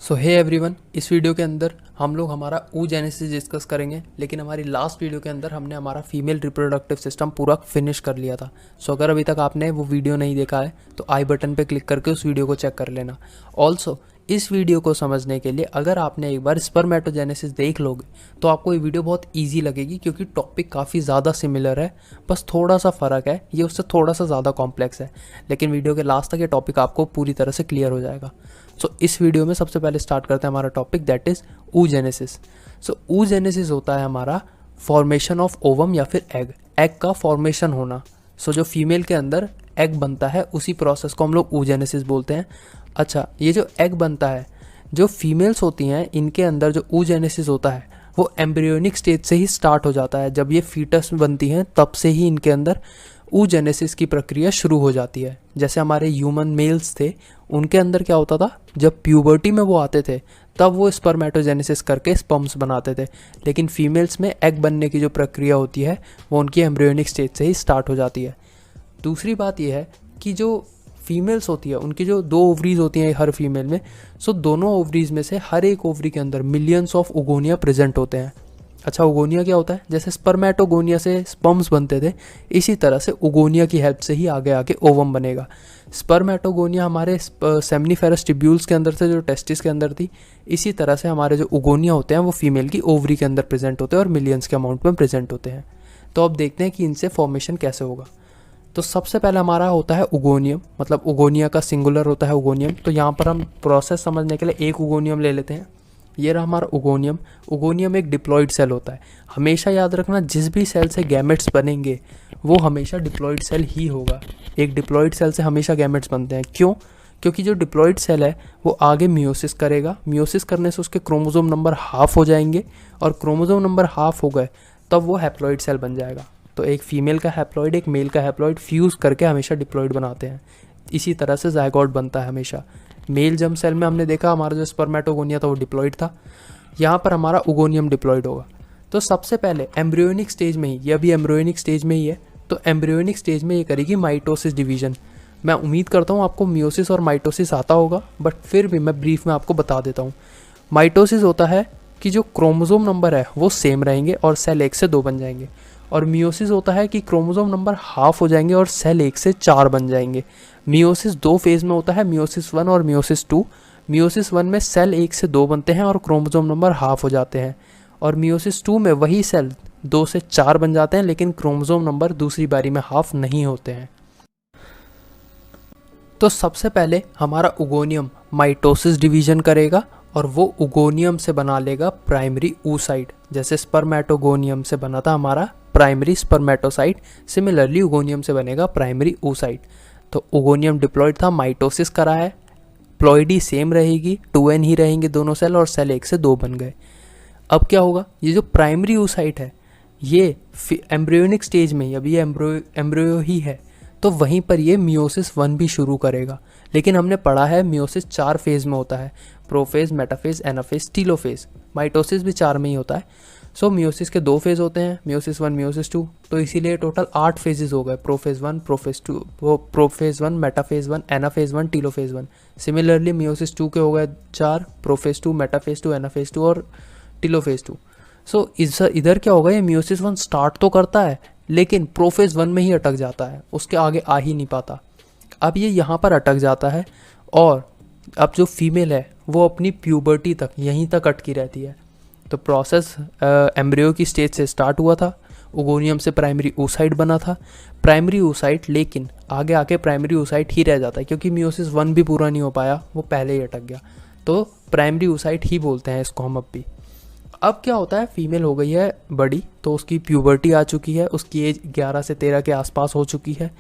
सो hey everyone, इस video के अंदर हम लोग हमारा oogenesis डिस्कस करेंगे। लेकिन हमारी लास्ट वीडियो के अंदर हमने हमारा फीमेल रिप्रोडक्टिव सिस्टम पूरा फिनिश कर लिया था। सो अगर अभी तक आपने वो वीडियो नहीं देखा है तो आई बटन पे क्लिक करके उस वीडियो को चेक कर लेना। ऑल्सो इस वीडियो को समझने के लिए अगर आपने एक बार स्पर्मेटोजेनेसिस देख लोगे तो आपको ये वीडियो बहुत ईजी लगेगी, क्योंकि टॉपिक काफ़ी ज़्यादा सिमिलर है, बस थोड़ा सा फ़र्क है, ये उससे थोड़ा सा ज़्यादा कॉम्प्लेक्स है। लेकिन वीडियो के लास्ट तक ये टॉपिक आपको पूरी तरह से क्लियर हो जाएगा। सो इस वीडियो में सबसे पहले स्टार्ट करते हैं हमारा topic, that is oogenesis। So oogenesis होता है हमारा फॉर्मेशन ऑफ ओवम या फिर एग का फॉर्मेशन होना। सो जो फीमेल के अंदर एग बनता है उसी प्रोसेस को हम लोग oogenesis बोलते हैं। अच्छा, ये जो एग बनता है, जो फीमेल्स होती हैं इनके अंदर जो oogenesis होता है वो एम्ब्रियोनिक स्टेज से ही स्टार्ट हो जाता है। जब ये फीटस बनती हैं तब से ही इनके अंदर oogenesis की प्रक्रिया शुरू हो जाती है। जैसे हमारे ह्यूमन मेल्स थे, उनके अंदर क्या होता था, जब प्यूबर्टी में वो आते थे तब वो स्पर्मेटोजेनेसिस करके स्पर्म्स बनाते थे। लेकिन फीमेल्स में एग बनने की जो प्रक्रिया होती है वो उनकी एम्ब्रियोनिक स्टेज से ही स्टार्ट हो जाती है। दूसरी बात यह है कि जो फीमेल्स होती है उनकी जो 2 ओवरीज होती हैं हर फीमेल में, सो दोनों ओवरीज में से हर एक ओवरी के अंदर मिलियंस ऑफ ओगोनिया प्रेजेंट होते हैं। अच्छा, ओगोनिया क्या होता है? जैसे स्पर्मेटोगोनिया से स्पर्म्स बनते थे, इसी तरह से ओगोनिया की हेल्प से ही आगे आके ओवम बनेगा। स्पर्मेटोगोनिया हमारे सेमनीफेरस ट्यूब्यूल्स के अंदर थे, जो टेस्टिस के अंदर थी। इसी तरह से हमारे जो ओगोनिया होते हैं वो फीमेल की ओवरी के अंदर प्रेजेंट होते हैं और मिलियंस के अमाउंट में प्रेजेंट होते हैं। तो अब देखते हैं कि इनसे फॉर्मेशन कैसे होगा। तो सबसे पहले हमारा होता है ओगोनियम, मतलब ओगोनिया का सिंगुलर होता है ओगोनियम। तो यहाँ पर हम प्रोसेस समझने के लिए एक ओगोनियम ले लेते हैं। ये रहा हमारा ओगोनियम। ओगोनियम एक डिप्लॉइड सेल होता है। हमेशा याद रखना, जिस भी सेल से गैमेट्स बनेंगे वो हमेशा डिप्लॉइड सेल ही होगा। एक डिप्लॉइड सेल से हमेशा गैमेट्स बनते हैं। क्यों? क्योंकि जो डिप्लॉइड सेल है वो आगे मियोसिस करेगा। मियोसिस करने से उसके क्रोमोसोम नंबर हाफ हो जाएंगे, और क्रोमोसोम नंबर हाफ हो गए तब वो हैप्लॉइड सेल बन जाएगा। तो एक फीमेल का हैप्लॉइड एक मेल का हैप्लॉइड फ्यूज़ करके हमेशा डिप्लॉइड बनाते हैं। इसी तरह से ज़ायगोट बनता है हमेशा। मेल जर्म सेल में हमने देखा हमारा जो स्पर्मेटोगोनिया था वो डिप्लॉइड था। यहाँ पर हमारा ओगोनियम डिप्लॉइड होगा। तो सबसे पहले एम्ब्रियोनिक स्टेज में ही, ये अभी एम्ब्रियोनिक स्टेज में ही है, तो एम्ब्रियोनिक स्टेज में ये करेगी माइटोसिस डिवीजन। मैं उम्मीद करता हूँ आपको मियोसिस और माइटोसिस आता होगा, बट फिर भी मैं ब्रीफ में आपको बता देता हूँ। माइटोसिस होता है कि जो क्रोमोसोम नंबर है वो सेम रहेंगे और सेल 1 से 2 बन जाएंगे। और मियोसिस होता है कि क्रोमोसोम नंबर हाफ हो जाएंगे और सेल 1 से 4 बन जाएंगे। मियोसिस 2 फेज़ में होता है, मियोसिस 1 और मियोसिस 2। मियोसिस 1 में सेल 1 से 2 बनते हैं और क्रोमोसोम नंबर हाफ हो जाते हैं। और मियोसिस 2 में वही सेल 2 से 4 बन जाते हैं, लेकिन क्रोमोसोम नंबर दूसरी बारी में हाफ नहीं होते हैं। तो सबसे पहले हमारा ओगोनियम माइटोसिस डिवीजन करेगा और वो ओगोनियम से बना लेगा प्राइमरी oocyte। जैसे स्पर्मेटोगोनियम से बना था हमारा प्राइमरी स्पर्मेटोसाइट, सिमिलरली ओगोनियम से बनेगा प्राइमरी oocyte। तो ओगोनियम डिप्लॉइड था, माइटोसिस करा है, प्लॉइडी सेम रहेगी, 2n ही रहेंगे दोनों सेल, और सेल 1 से 2 बन गए। अब क्या होगा, ये जो प्राइमरी oocyte है ये एम्ब्रियोनिक स्टेज में, अभी ये एम्ब्रियो ही है, तो वहीं पर ये मियोसिस 1 भी शुरू करेगा। लेकिन हमने पढ़ा है मियोसिस 4 फेज़ में होता है, prophase, metaphase, anaphase, telophase. Mitosis भी 4 में ही होता है। सो मियोसिस के 2 फेज़ होते हैं, मियोसिस 1, मियोसिस 2। तो इसीलिए टोटल 8 फेजेस हो गए, prophase 1, prophase 2, prophase 1, metaphase 1, anaphase 1, telophase 1। Similarly meiosis 2 के हो गए 4, प्रोफेज 2, मेटाफेज 2, एनाफेज 2 और टीलोफेज 2। सो इधर क्या होगा, ये मियोसिस 1 स्टार्ट तो करता है लेकिन प्रोफेज 1 में ही अटक जाता है, उसके आगे आ ही नहीं पाता। अब ये यहाँ पर अटक जाता है और अब जो फीमेल है वो अपनी प्यूबर्टी तक यहीं तक अटकी रहती है। तो प्रोसेस एम्ब्रियो की स्टेज से स्टार्ट हुआ था, ओगोनियम से प्राइमरी oocyte बना था, प्राइमरी oocyte, लेकिन आगे आके प्राइमरी oocyte ही रह जाता है क्योंकि मियोसिस 1 भी पूरा नहीं हो पाया, वो पहले ही अटक गया। तो प्राइमरी oocyte ही बोलते हैं इसको हम अब भी। अब क्या होता है, फीमेल हो गई है बड़ी, तो उसकी प्यूबर्टी आ चुकी है, उसकी एज 11 से 13 के आसपास हो चुकी है।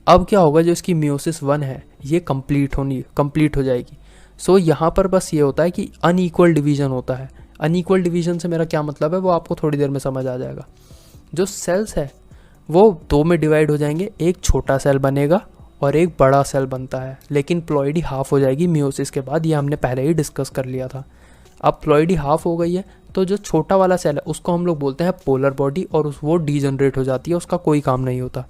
अब क्या होगा, जो इसकी मियोसिस 1 है ये कंप्लीट हो जाएगी। सो यहाँ पर बस ये होता है कि अनइक्वल डिवीजन होता है। अनइक्वल डिवीजन से मेरा क्या मतलब है वो आपको थोड़ी देर में समझ आ जाएगा। जो सेल्स है वो 2 में डिवाइड हो जाएंगे, एक छोटा सेल बनेगा और एक बड़ा सेल बनता है, लेकिन प्लॉइडी हाफ हो जाएगी मियोसिस के बाद, ये हमने पहले ही डिस्कस कर लिया था। अब प्लॉइडी हाफ हो गई है तो जो छोटा वाला सेल है उसको हम लोग बोलते हैं पोलर बॉडी, और वो डीजनरेट हो जाती है, उसका कोई काम नहीं होता।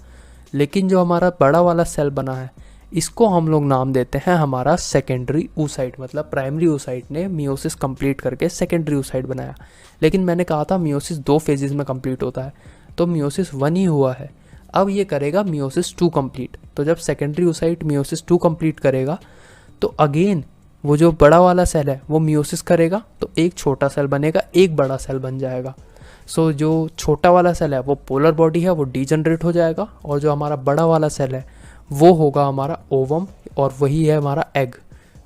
लेकिन जो हमारा बड़ा वाला सेल बना है इसको हम लोग नाम देते हैं हमारा सेकेंडरी oocyte। मतलब प्राइमरी oocyte ने मियोसिस कंप्लीट करके सेकेंडरी oocyte बनाया। लेकिन मैंने कहा था मियोसिस 2 फेजेस में कंप्लीट होता है, तो मियोसिस 1 ही हुआ है। अब ये करेगा मियोसिस 2 कंप्लीट। तो जब सेकेंडरी oocyte मियोसिस 2 कंप्लीट करेगा तो अगेन वो जो बड़ा वाला सेल है वो मियोसिस करेगा, तो एक छोटा सेल बनेगा, एक बड़ा सेल बन जाएगा। सो जो छोटा वाला सेल है वो पोलर बॉडी है, वो डीजनरेट हो जाएगा, और जो हमारा बड़ा वाला सेल है वो होगा हमारा ओवम, और वही है हमारा एग।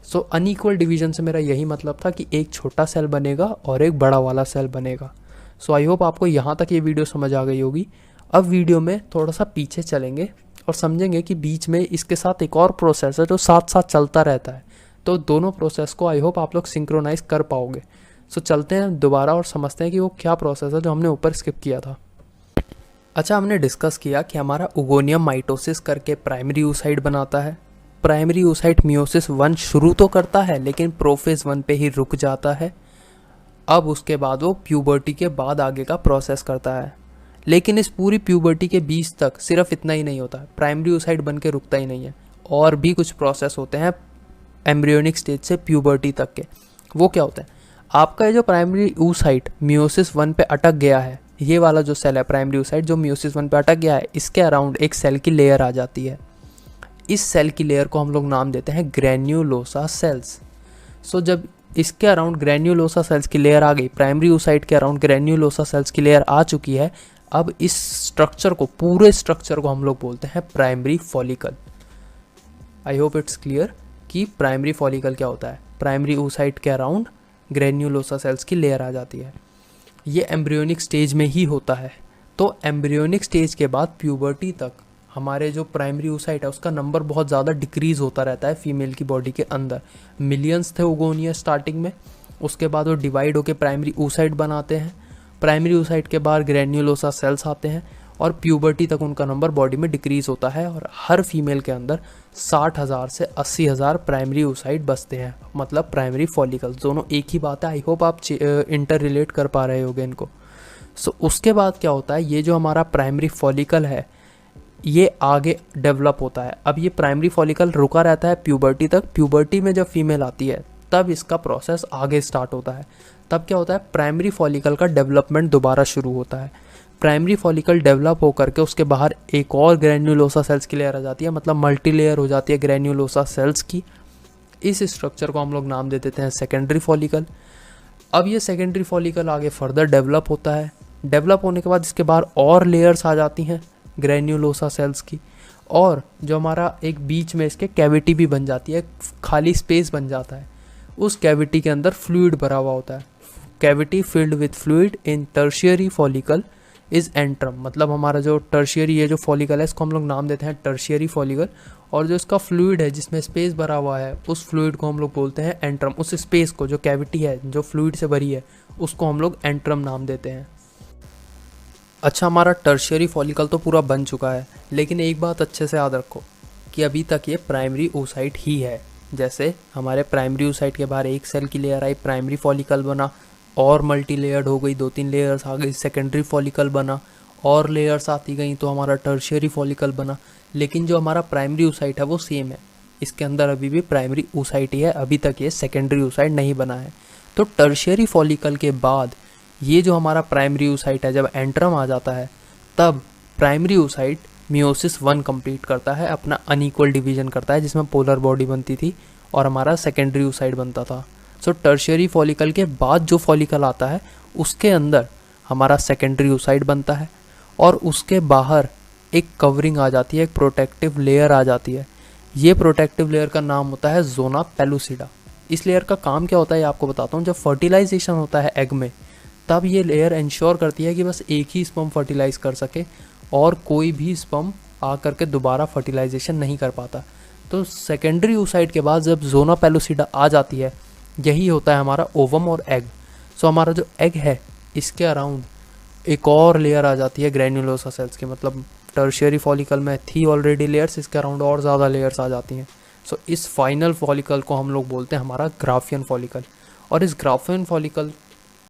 सो अनइक्वल डिवीजन से मेरा यही मतलब था कि एक छोटा सेल बनेगा और एक बड़ा वाला सेल बनेगा। सो आई होप आपको यहाँ तक ये वीडियो समझ आ गई होगी। अब वीडियो में थोड़ा सा पीछे चलेंगे और समझेंगे कि बीच में इसके साथ एक और प्रोसेस है जो साथ साथ चलता रहता है। तो दोनों प्रोसेस को आई होप आप लोग सिंक्रोनाइज कर पाओगे। सो चलते हैं दोबारा और समझते हैं कि वो क्या प्रोसेस है जो हमने ऊपर स्किप किया था। अच्छा, हमने डिस्कस किया कि हमारा उगोनियम माइटोसिस करके प्राइमरी oocyte बनाता है। प्राइमरी oocyte मियोसिस 1 शुरू तो करता है लेकिन प्रोफेज 1 पे ही रुक जाता है। अब उसके बाद वो प्यूबर्टी के बाद आगे का प्रोसेस करता है। लेकिन इस पूरी प्यूबर्टी के बीच तक सिर्फ इतना ही नहीं होता है, प्राइमरी oocyte बन के रुकता ही नहीं है, और भी कुछ प्रोसेस होते हैं एम्ब्रियोनिक स्टेज से प्यूबर्टी तक के। वो क्या होता है, आपका ये जो प्राइमरी oocyte मियोसिस 1 पे अटक गया है, ये वाला जो सेल है प्राइमरी oocyte जो मियोसिस 1 पे अटक गया है, इसके अराउंड एक सेल की लेयर आ जाती है। इस सेल की लेयर को हम लोग नाम देते हैं ग्रेन्युलोसा सेल्स। सो जब इसके अराउंड ग्रेन्युलोसा सेल्स की लेयर आ गई, प्राइमरी oocyte के अराउंड ग्रेन्युलोसा सेल्स की लेयर आ चुकी है, अब इस स्ट्रक्चर को, पूरे स्ट्रक्चर को हम लोग बोलते हैं primary follicle. I hope it's clear कि प्राइमरी फॉलिकल क्या होता है। प्राइमरी oocyte के अराउंड ग्रेन्युलोसा सेल्स की लेयर आ जाती है। ये एम्ब्रियोनिक स्टेज में ही होता है। तो एम्ब्रियोनिक स्टेज के बाद प्यूबर्टी तक हमारे जो प्राइमरी oocyte है उसका नंबर बहुत ज़्यादा डिक्रीज़ होता रहता है फीमेल की बॉडी के अंदर। मिलियंस थे ओगोनिया स्टार्टिंग में, उसके बाद वो डिवाइड होकर प्राइमरी oocyte बनाते हैं। प्राइमरी oocyte के बाद ग्रेन्युलोसा सेल्स आते हैं और प्यूबर्टी तक उनका नंबर बॉडी में डिक्रीज़ होता है, और हर फीमेल के अंदर 60,000 से 80,000 प्राइमरी oocyte बसते हैं, मतलब प्राइमरी फॉलिकल्स। दोनों एक ही बात है। आई होप आप इंटर रिलेट कर पा रहे होगे इनको। सो उसके बाद क्या होता है, ये जो हमारा प्राइमरी फॉलिकल है ये आगे डेवलप होता है। अब ये प्राइमरी फॉलिकल रुका रहता है प्यूबर्टी तक। प्यूबर्टी में जब फीमेल आती है तब इसका प्रोसेस आगे स्टार्ट होता है। तब क्या होता है, प्राइमरी फॉलिकल का डेवलपमेंट दोबारा शुरू होता है। प्राइमरी फॉलिकल डेवलप होकर के उसके बाहर एक और ग्रेन्युलोसा सेल्स की लेयर आ जाती है, मतलब मल्टी लेयर हो जाती है ग्रेन्युलोसा सेल्स की। इस स्ट्रक्चर को हम लोग नाम दे देते हैं सेकेंडरी फॉलिकल। अब ये सेकेंडरी फॉलिकल आगे फर्दर डेवलप होता है। डेवलप होने के बाद इसके बाहर और लेयर्स आ जाती हैं ग्रेन्युलोसा सेल्स की, और जो हमारा एक बीच में इसके कैविटी भी बन जाती है, खाली स्पेस बन जाता है। उस कैविटी के अंदर फ्लूइड भरा हुआ होता है। Cavity filled with fluid in tertiary follicle is antrum. मतलब हमारा जो टर्शियरी ये जो फॉलिकल है इसको हम लोग नाम देते हैं टर्शियरी फॉलिकल, और जो इसका फ्लूइड है जिसमें स्पेस भरा हुआ है उस फ्लूइड को हम लोग बोलते हैं एंट्रम। उस स्पेस को, जो कैविटी है जो फ्लूइड से भरी है, उसको हम लोग एंट्रम नाम देते हैं। अच्छा, हमारा टर्शियरी फॉलिकल तो पूरा बन चुका है, लेकिन एक बात अच्छे से याद रखो कि अभी तक ये प्राइमरी oocyte ही है। जैसे हमारे प्राइमरी oocyte के बाहर एक सेल की लेयर आई, प्राइमरी फॉलिकल बना, और मल्टी लेयर्ड हो गई, 2-3 लेयर्स आ गई, सेकेंडरी फॉलिकल बना, और लेयर्स आती गई तो हमारा टर्शियरी फॉलिकल बना। लेकिन जो हमारा प्राइमरी oocyte है वो सेम है, इसके अंदर अभी भी प्राइमरी oocyte ही है, अभी तक ये सेकेंडरी oocyte नहीं बना है। तो टर्शियरी फॉलिकल के बाद ये जो हमारा प्राइमरी oocyte है, जब एंट्रम आ जाता है तब प्राइमरी oocyte मियोसिस 1 कंप्लीट करता है, अपना अनइक्वल डिवीजन करता है जिसमें पोलर बॉडी बनती थी और हमारा सेकेंडरी oocyte बनता था। सो टर्शियरी फॉलिकल के बाद जो फॉलिकल आता है उसके अंदर हमारा सेकेंडरी oocyte बनता है, और उसके बाहर एक कवरिंग आ जाती है, एक प्रोटेक्टिव लेयर आ जाती है। ये प्रोटेक्टिव लेयर का नाम होता है जोना पेलुसिडा। इस लेयर का काम क्या होता है ये आपको बताता हूँ। जब फर्टिलाइजेशन होता है एग में, तब ये लेयर इंश्योर करती है कि बस एक ही स्पर्म फर्टिलाइज कर सके और कोई भी स्पर्म आ करके दोबारा फर्टिलाइजेशन नहीं कर पाता। तो सेकेंडरी oocyte के बाद जब जोना पेलुसिडा आ जाती है, यही होता है हमारा ओवम और एग। सो हमारा जो एग है इसके अराउंड एक और लेयर आ जाती है ग्रेन्युलोसा सेल्स की। मतलब टर्शियरी फॉलिकल में थी ऑलरेडी लेयर्स, इसके अराउंड और ज़्यादा लेयर्स आ जाती हैं। सो इस फाइनल फॉलिकल को हम लोग बोलते हैं हमारा ग्राफियन फॉलिकल। और इस ग्राफियन फॉलिकल